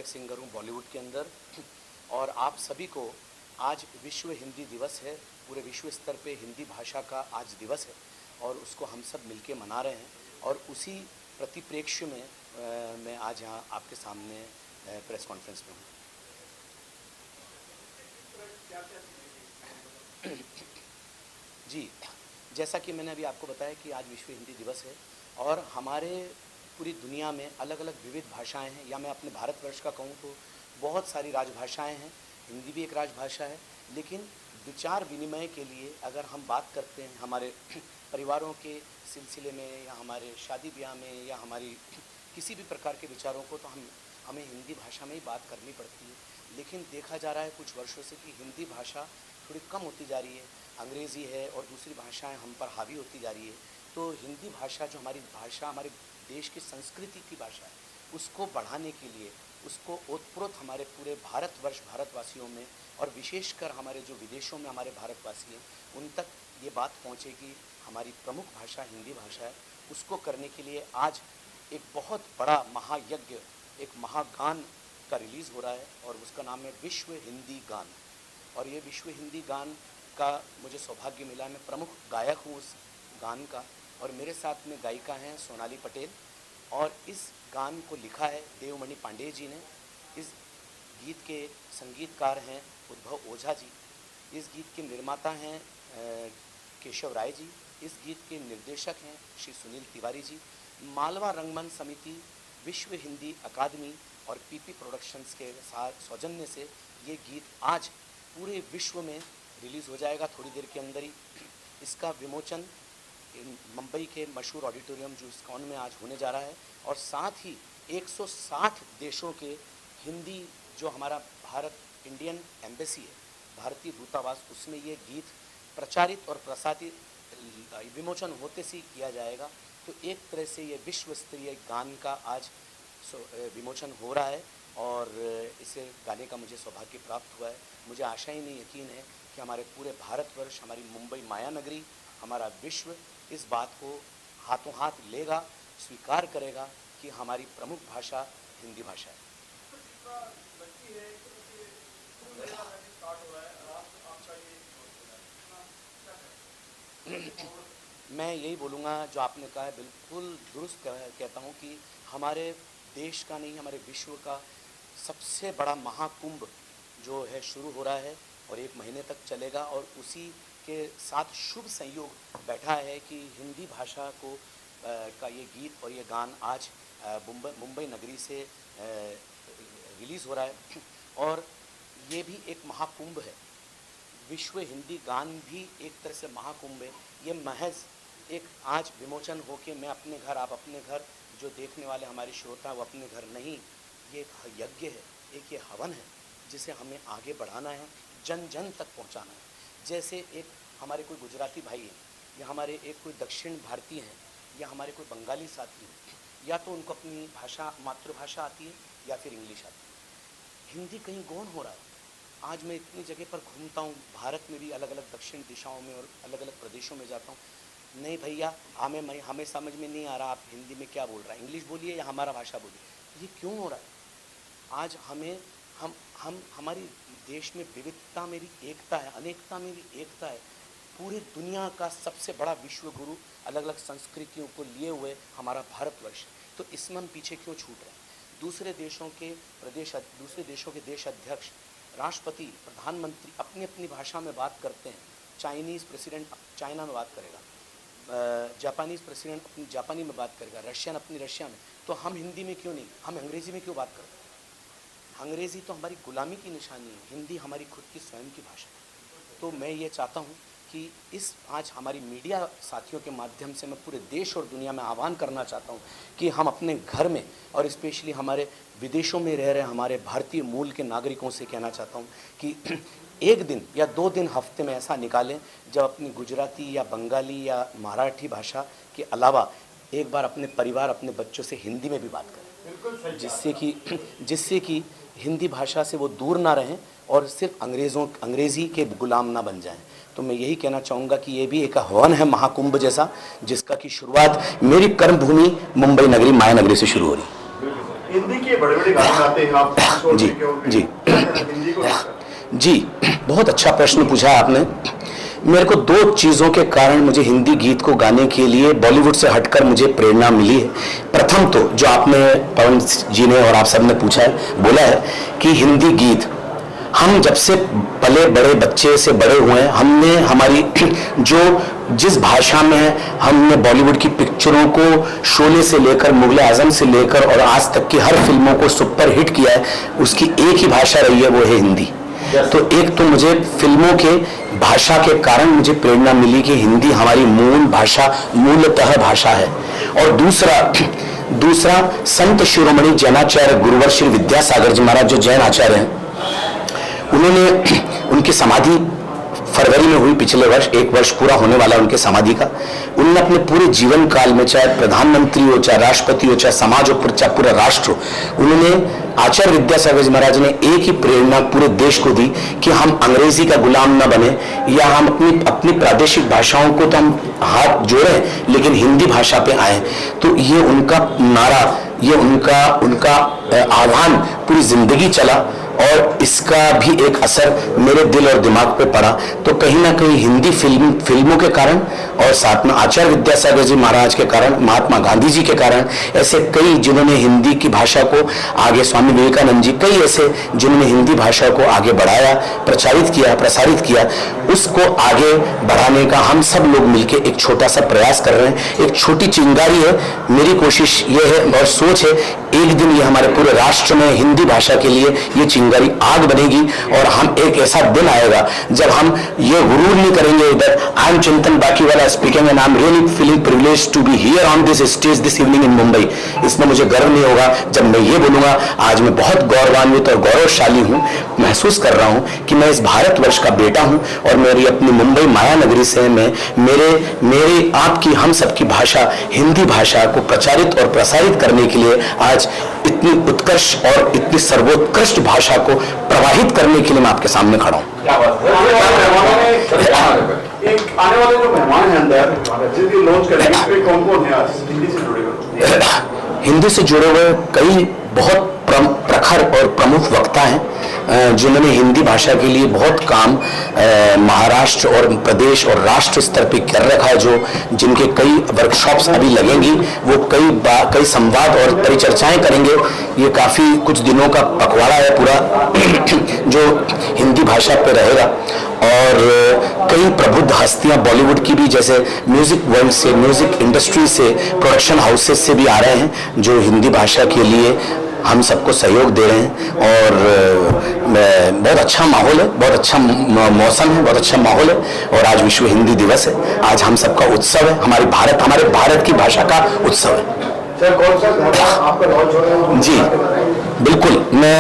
Playback singer हूँ बॉलीवुड के अंदर। और आप सभी को आज विश्व हिंदी दिवस है, पूरे विश्व स्तर पे हिंदी भाषा का आज दिवस है और उसको हम सब मिलके मना रहे हैं। और उसी प्रतिप्रेक्ष्य में मैं आज यहाँ आपके सामने प्रेस कॉन्फ्रेंस में हूँ। जी, जैसा कि मैंने अभी आपको बताया कि आज विश्व हिंदी दिवस है और हमारे पूरी दुनिया में अलग अलग विविध भाषाएं हैं, या मैं अपने भारतवर्ष का कहूँ तो बहुत सारी राजभाषाएं हैं। हिंदी भी एक राजभाषा है, लेकिन विचार विनिमय के लिए अगर हम बात करते हैं हमारे परिवारों के सिलसिले में या हमारे शादी ब्याह में या हमारी किसी भी प्रकार के विचारों को, तो हमें हिंदी भाषा में ही बात करनी पड़ती है। लेकिन देखा जा रहा है कुछ वर्षों से कि हिंदी भाषा थोड़ी कम होती जा रही है, अंग्रेज़ी है और दूसरी भाषाएं हम पर हावी होती जा रही है। तो हिंदी भाषा जो हमारी भाषा, हमारे देश की संस्कृति की भाषा है, उसको बढ़ाने के लिए, उसको ओतप्रोत हमारे पूरे भारतवर्ष भारतवासियों में और विशेषकर हमारे जो विदेशों में हमारे भारतवासी हैं उन तक ये बात पहुँचे कि हमारी प्रमुख भाषा हिंदी भाषा है। उसको करने के लिए आज एक बहुत बड़ा महायज्ञ, एक महागान का रिलीज़ हो रहा है और उसका नाम है विश्व हिंदी गान। और ये विश्व हिंदी गान का मुझे सौभाग्य मिला, मैं प्रमुख गायक हूँ उस गान का और मेरे साथ में गायिका हैं सोनाली पटेल। और इस गान को लिखा है देवमणि पांडे जी ने। इस गीत के संगीतकार हैं उद्भव ओझा जी। इस गीत के निर्माता हैं केशव राय जी। इस गीत के निर्देशक हैं श्री सुनील तिवारी जी। मालवा रंगमंच समिति, विश्व हिंदी अकादमी और पीपी प्रोडक्शंस के साथ सौजन्य से ये गीत आज पूरे विश्व में रिलीज़ हो जाएगा थोड़ी देर के अंदर ही। इसका विमोचन मुंबई के मशहूर ऑडिटोरियम जो इस्कॉन में आज होने जा रहा है और साथ ही 160 देशों के हिंदी जो हमारा भारत इंडियन एम्बेसी है, भारतीय दूतावास, उसमें ये गीत प्रचारित और प्रसारित विमोचन होते से किया जाएगा। तो एक तरह से ये विश्व स्तरीय गान का आज विमोचन हो रहा है और इसे गाने का मुझे सौभाग्य प्राप्त हुआ है। मुझे आशा ही नहीं, यकीन है कि हमारे पूरे भारतवर्ष, हमारी मुंबई माया नगरी, हमारा विश्व इस बात को हाथों हाथ लेगा, स्वीकार करेगा कि हमारी प्रमुख भाषा हिंदी भाषा है। मैं यही बोलूँगा जो आपने कहा है, बिल्कुल दुरुस्त कहता हूँ कि हमारे देश का नहीं, हमारे विश्व का सबसे बड़ा महाकुंभ जो है शुरू हो रहा है और 1 महीने तक चलेगा। और उसी के साथ शुभ संयोग बैठा है कि हिंदी भाषा को का ये गीत और ये गान आज मुंबई नगरी से रिलीज़ हो रहा है। और ये भी एक महाकुंभ है, विश्व हिंदी गान भी एक तरह से महाकुंभ है। ये महज एक आज विमोचन हो के मैं अपने घर, आप अपने घर, जो देखने वाले हमारे श्रोता वो अपने घर नहीं, ये एक यज्ञ है, एक ये हवन है जिसे हमें आगे बढ़ाना है, जन जन तक पहुंचाना है। जैसे एक हमारे कोई गुजराती भाई हैं या हमारे एक कोई दक्षिण भारतीय हैं या हमारे कोई बंगाली साथी हैं, या तो उनको अपनी भाषा, मातृभाषा आती है या फिर इंग्लिश आती है। हिंदी कहीं गौण हो रहा है। आज मैं इतनी जगह पर घूमता हूँ, भारत में भी अलग अलग दक्षिण दिशाओं में और अलग अलग प्रदेशों में जाता हूँ। नहीं भैया, हमें समझ में नहीं आ रहा आप हिंदी में क्या बोल रहा है, इंग्लिश बोलिए या हमारा भाषा बोलिए। ये क्यों हो रहा है? आज हम हमारी देश में विविधता में भी एकता है, अनेकता में भी एकता है। पूरी दुनिया का सबसे बड़ा विश्व गुरु, अलग अलग संस्कृतियों को लिए हुए हमारा भारतवर्ष, तो इसमें हम पीछे क्यों छूट रहे हैं? दूसरे देशों के देश अध्यक्ष, राष्ट्रपति, प्रधानमंत्री अपनी अपनी भाषा में बात करते हैं। चाइनीज़ प्रेसिडेंट चाइना में बात करेगा, जापानीज़ प्रेसिडेंट अपनी जापानी में बात करेगा, रशियन अपनी रशिया में। तो हम हिंदी में क्यों नहीं, हम अंग्रेज़ी में क्यों बात करते हैं? अंग्रेज़ी तो हमारी गुलामी की निशानी है, हिंदी हमारी खुद की स्वयं की भाषा है। तो मैं ये चाहता हूँ कि इस आज हमारी मीडिया साथियों के माध्यम से मैं पूरे देश और दुनिया में आह्वान करना चाहता हूँ कि हम अपने घर में और स्पेशली हमारे विदेशों में रह रहे हमारे भारतीय मूल के नागरिकों से कहना चाहता हूँ कि 1 दिन या 2 दिन हफ्ते में ऐसा निकालें जब अपनी गुजराती या बंगाली या मराठी भाषा के अलावा एक बार अपने परिवार, अपने बच्चों से हिंदी में भी बात करें, जिससे कि हिंदी भाषा से वो दूर ना रहें और सिर्फ अंग्रेज़ी के गुलाम ना बन जाएं। तो मैं यही कहना चाहूँगा कि ये भी एक हवन है महाकुंभ जैसा, जिसका की शुरुआत मेरी कर्मभूमि मुंबई नगरी, माया नगरी से शुरू हो रही है। हिंदी के बड़े बड़े गाने गाते हैं आप। जी जी हिंदी को जी, बहुत अच्छा प्रश्न पूछा आपने। मेरे को दो चीज़ों के कारण मुझे हिंदी गीत को गाने के लिए बॉलीवुड से हटकर मुझे प्रेरणा मिली है। प्रथम तो जो आपने पवन जी ने और आप सब ने पूछा है, बोला है कि हिंदी गीत, हम जब से पले बड़े बच्चे से बड़े हुए हैं, हमने हमारी जो जिस भाषा में हमने बॉलीवुड की पिक्चरों को शोले से लेकर मुगल आजम से लेकर और आज तक की हर फिल्मों को सुपर हिट किया है, उसकी एक ही भाषा रही है, वो है हिंदी। तो एक तो मुझे फिल्मों के भाषा के कारण मुझे प्रेरणा मिली कि हिंदी हमारी मूल भाषा, मूलतः भाषा है। और दूसरा संत शिरोमणि जैनाचार्य गुरुवर श्री विद्यासागर जी महाराज जो जैन आचार्य हैं, उन्होंने उनकी समाधि फरवरी में हुई पिछले वर्ष, 1 वर्ष पूरा होने वाला उनके समाधि का। उन्होंने अपने पूरे जीवन काल में, चाहे प्रधानमंत्री हो, चाहे राष्ट्रपति हो, चाहे समाज हो, चाहे पूरा राष्ट्र हो, उन्होंने आचार्य विद्यासागर जी महाराज ने एक ही प्रेरणा पूरे देश को दी कि हम अंग्रेजी का गुलाम न बने, या हम अपनी प्रादेशिक भाषाओं को तो हम हाथ जोड़ें लेकिन हिंदी भाषा पे आए। तो ये उनका नारा, ये उनका आह्वान पूरी जिंदगी चला और इसका भी एक असर मेरे दिल और दिमाग पे पड़ा। तो कहीं ना कहीं हिंदी फिल्मों के कारण और साथ में आचार्य विद्यासागर जी महाराज के कारण, महात्मा गांधी जी के कारण, ऐसे कई जिन्होंने हिंदी की भाषा को आगे, स्वामी विवेकानंद जी, कई ऐसे जिन्होंने हिंदी भाषा को आगे बढ़ाया, प्रचारित किया, प्रसारित किया, उसको आगे बढ़ाने का हम सब लोग मिलकर एक छोटा सा प्रयास कर रहे हैं। एक छोटी चिंगारी है। मेरी कोशिश ये है और सोच है, एक दिन ये हमारे पूरे राष्ट्र में हिंदी भाषा के लिए ये चिंगारी आग बनेगी और हम एक ऐसा दिन आएगा जब हम ये गुरूर नहीं करेंगे इधर, I am Chintan Bakiwala speaking and I am really feeling privileged to be here on this stage this evening in Mumbai. इसमें मुझे गर्व नहीं होगा जब मैं ये बोलूंगा, आज मैं बहुत गौरवान्वित और गौरवशाली हूं, महसूस कर रहा हूं कि मैं इस भारतवर्ष का बेटा हूं और मेरी अपनी मुंबई माया नगरी से मैं मेरे आपकी, हम सबकी भाषा, हिंदी भाषा को प्रचारित और प्रसारित करने के लिए आज इतनी उत्कर्ष और इतनी सर्वोत्कृष्ट भाषा को प्रवाहित करने के लिए मैं आपके सामने खड़ा हूं। आने वाले जो मेहमान हैं अंदर, जिनकी लॉन्च करेंगे, कौन-कौन है हिंदी से जुड़े हुए? हिंदी से जुड़े हुए कई बहुत प्रखर और प्रमुख वक्ता हैं जिन्होंने हिंदी भाषा के लिए बहुत काम महाराष्ट्र और प्रदेश और राष्ट्र स्तर पे कर रखा है, जो जिनके कई वर्कशॉप्स अभी लगेंगी, वो कई संवाद और परिचर्चाएं करेंगे। ये काफ़ी कुछ दिनों का पखवाड़ा है पूरा जो हिंदी भाषा पे रहेगा। और कई प्रबुद्ध हस्तियां बॉलीवुड की भी, जैसे म्यूजिक वर्ल्ड से, म्यूजिक इंडस्ट्री से, प्रोडक्शन हाउसेस से भी आ रहे हैं जो हिंदी भाषा के लिए हम सबको सहयोग दे रहे हैं। और बहुत अच्छा माहौल है, बहुत अच्छा मौसम है, बहुत अच्छा माहौल है। और आज विश्व हिंदी दिवस है, आज हम सबका उत्सव है, हमारे भारत की भाषा का उत्सव है। सर, कौन सा गाना आपका लॉन्च हो रहा है? जी बिल्कुल, मैं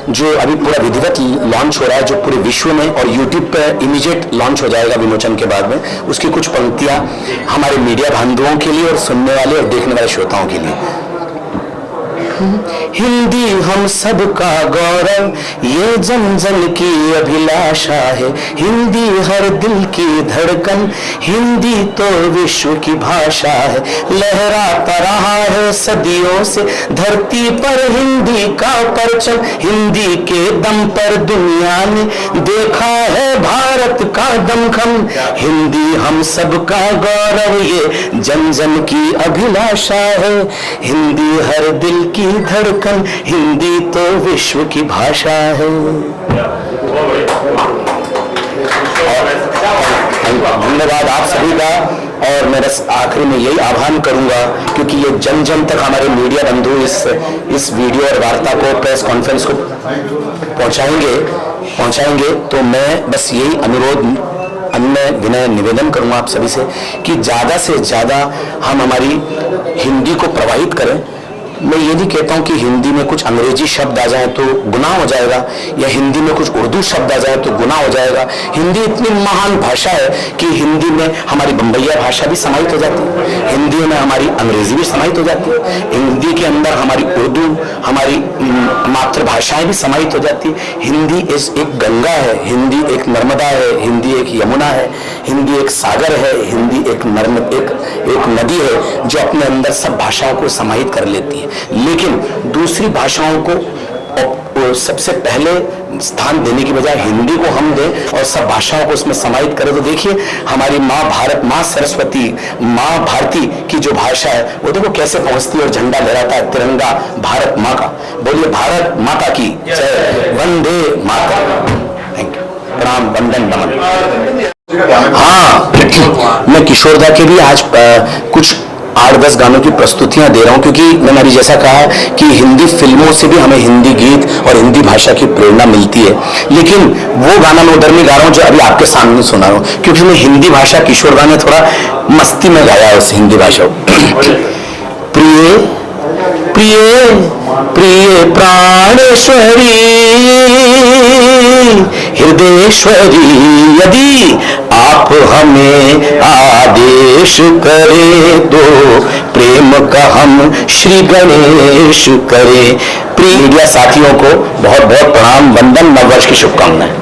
जो अभी पूरा विधिवत लॉन्च हो रहा है, जो पूरे विश्व में और यूट्यूब पे इमीडिएट लॉन्च हो जाएगा विमोचन के बाद में, उसकी कुछ पंक्तियां हमारे मीडिया बंधुओं के लिए और सुनने वाले और देखने वाले श्रोताओं के लिए। हिंदी हम सबका गौरव, ये जन जन की अभिलाषा है। हिंदी हर दिल की धड़कन, हिंदी तो विश्व की भाषा है। लहराता रहा है सदियों से धरती पर हिंदी का परचम, हिंदी के दम पर दुनिया ने देखा है भारत का दमखम। हिंदी हम सबका गौरव, ये जन जन की अभिलाषा है। हिंदी हर दिल की धड़कन, हिंदी तो विश्व की भाषा है। धन्यवाद आप सभी का। और मैं बस आखिरी में यही आह्वान करूंगा, क्योंकि ये जन जन तक हमारे मीडिया बंधु इस वीडियो और वार्ता को, प्रेस कॉन्फ्रेंस को पहुंचाएंगे, तो मैं बस यही अनुरोध, अन्य विनय निवेदन करूंगा आप सभी से कि ज़्यादा से ज़्यादा हम हमारी हिंदी को प्रवाहित करें। मैं ये नहीं कहता हूँ कि हिंदी में कुछ अंग्रेजी शब्द आ जाए तो गुनाह हो जाएगा, या हिंदी में कुछ उर्दू शब्द आ जाए तो गुनाह हो जाएगा। हिंदी इतनी महान भाषा है कि हिंदी में हमारी बम्बैया भाषा भी समाहित हो जाती है, हिंदी में हमारी अंग्रेजी भी समाहित हो जाती है, हिंदी के अंदर हमारी उर्दू, हमारी मातृभाषाएं भी समाहित हो जाती है। हिंदी एक गंगा है, हिंदी एक नर्मदा है, हिंदी एक यमुना है, हिंदी एक सागर है, हिंदी एक नदी है जो अपने अंदर सब भाषाओं को समाहित कर लेती है। लेकिन दूसरी भाषाओं को सबसे पहले स्थान देने की बजाय हिंदी को हम दें और सब भाषाओं को उसमें समाहित करें, तो देखिए हमारी माँ भारत, माँ सरस्वती, माँ भारती की जो भाषा है वो देखो कैसे पहुंचती है और झंडा लहराता है तिरंगा भारत माँ का। बोलिए भारत माता की जय, वंदे मातरम। थैंक यू, प्रणाम, वंदन, नमन। हाँ, मैं किशोरदा के भी आज कुछ 8-10 गानों की प्रस्तुतियां दे रहा हूं, क्योंकि मैंने अभी जैसा कहा कि हिंदी फिल्मों से भी हमें हिंदी गीत और हिंदी भाषा की प्रेरणा मिलती है। लेकिन वो गाना मैं उधर में गा रहा हूं जो अभी आपके सामने सुना रहा हूं, क्योंकि मैं हिंदी भाषा किशोरदा ने थोड़ा मस्ती में गाया है उस हिंदी भाषा को। प्रिय प्रिय प्रिय प्राणेश्वरी हृदयेश्वरी, यदि आप हमें आदेश करें तो प्रेम का हम श्री गणेश करें। प्रिय मीडिया साथियों को बहुत बहुत प्रणाम, वंदन, नववर्ष की शुभकामनाएं।